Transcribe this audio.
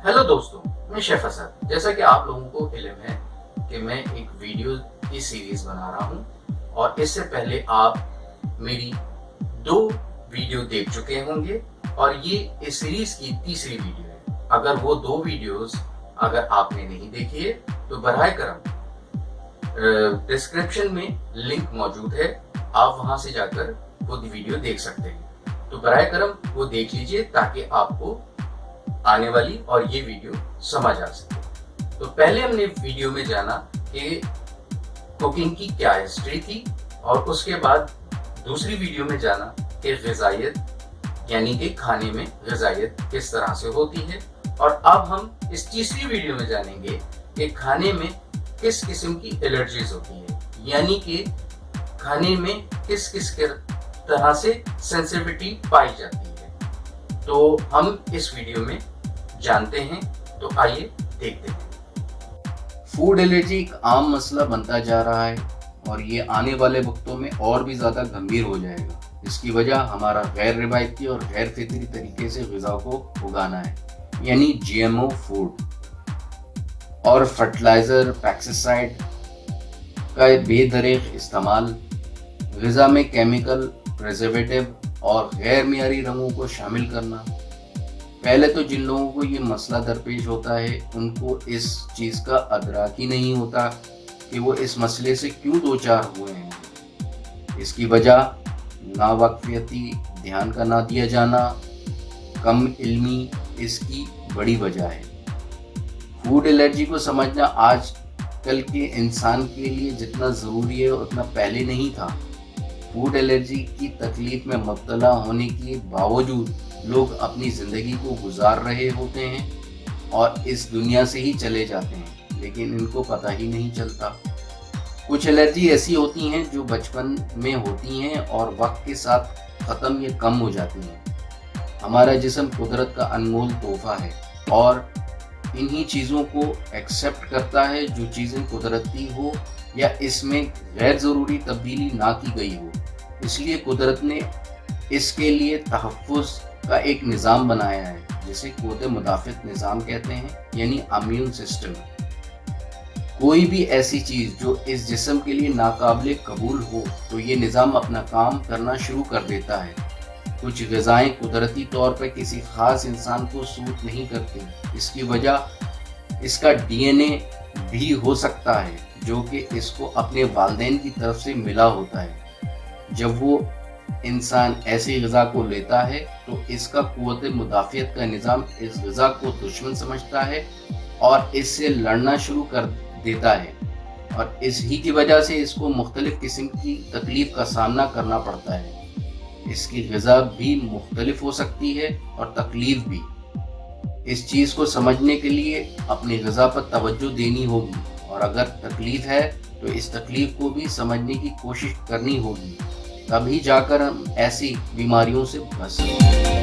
Hello दोस्तों, मैं chef Asad. जैसा कि आप लोगों को इल्म है कि मैं एक वीडियो की सीरीज बना रहा हूं और इससे पहले आप मेरी 2 वीडियो देख चुके होंगे और ये इस सीरीज की तीसरी वीडियो है। अगर वो 2 वीडियोस अगर आपने नहीं देखी है तो बराह करम डिस्क्रिप्शन में लिंक मौजूद है, आप वहां से जाकर वो वीडियो देख सकते हैं। तो बराह करम वो देख लीजिए ताकि आपको आने वाली और ये वीडियो समझ आ सके। तो पहले हमने वीडियो में जाना कि कुकिंग की क्या हिस्ट्री थी और उसके बाद दूसरी वीडियो में जाना कि ग़िज़ाइयत यानी कि खाने में ग़िज़ाइयत किस तरह से होती है। और अब हम इस तीसरी वीडियो में जानेंगे कि खाने में किस किस्म की एलर्जीज होती है, यानी कि खाने में किस किस तरह से सेंसिटिविटी पाई जाती है। तो हम इस वीडियो में जानते हैं, तो आइए देखते हैं। फूड एलर्जी एक आम मसला बनता जा रहा है और ये आने वाले वक्तों में और भी ज़्यादा गंभीर हो जाएगा। इसकी वजह हमारा गैर रिवायती और गैर फितरी तरीके से ग़िज़ा को उगाना है, यानी GMO फूड और फर्टिलाइज़र, पेस्टिसाइड का बेदरेग इस्तेमाल, ग़िज़ा में केमिकल, प्रिजर्वेटिव और गैर मियारी रंगों को शामिल करना। पहले तो जिन लोगों को ये मसला दरपेश होता है उनको इस चीज़ का अदराक ही नहीं होता कि वो इस मसले से क्यों दो चार हुए हैं। इसकी वजह नावाकफियती, ध्यान का ना दिया जाना, कम इल्मी इसकी बड़ी वजह है। फूड एलर्जी को समझना आज कल के इंसान के लिए जितना ज़रूरी है उतना पहले नहीं था। फूड एलर्जी की तकलीफ में मुब्तला होने के बावजूद लोग अपनी ज़िंदगी को गुजार रहे होते हैं और इस दुनिया से ही चले जाते हैं, लेकिन इनको पता ही नहीं चलता। कुछ एलर्जी ऐसी होती हैं जो बचपन में होती हैं और वक्त के साथ ख़त्म या कम हो जाती हैं। हमारा जिस्म कुदरत का अनमोल तोहफा है और इन्हीं चीज़ों को एक्सेप्ट करता है जो चीज़ें कुदरती हो या इसमें गैर ज़रूरी तब्दीली ना की गई हो। इसलिए कुदरत ने इसके लिए तहफ़्फ़ुज़ का एक निज़ाम बनाया है जिसे क़ुव्वत मुदाफ़ित निज़ाम कहते हैं, यानी इम्यून सिस्टम। कोई भी ऐसी चीज़ जो इस जिस्म के लिए नाकाबिले कबूल हो तो ये निज़ाम अपना काम करना शुरू कर देता है। कुछ ग़िज़ाएँ कुदरती तौर पर किसी ख़ास इंसान को सूट नहीं करती। इसकी वजह इसका DNA भी हो सकता है जो कि इसको अपने वालिदैन की तरफ से मिला होता है। जब वो इंसान ऐसी ग़िज़ा को लेता है तो इसका क़ुव्वत मुदाफ़ियत का निज़ाम इस ग़िज़ा को दुश्मन समझता है और इससे लड़ना शुरू कर देता है और इसी की वजह से इसको मुख्तलिफ़ किस्म की तकलीफ़ का सामना करना पड़ता है। इसकी ग़िज़ा भी मुख्तलिफ हो सकती है और तकलीफ़ भी। इस चीज़ को समझने के लिए अपनी ग़िज़ा पर तवज्जो देनी होगी और अगर तकलीफ़ है तो इस तकलीफ़ को भी समझने की कोशिश करनी होगी, तभी जाकर हम ऐसी बीमारियों से बच सकते हैं।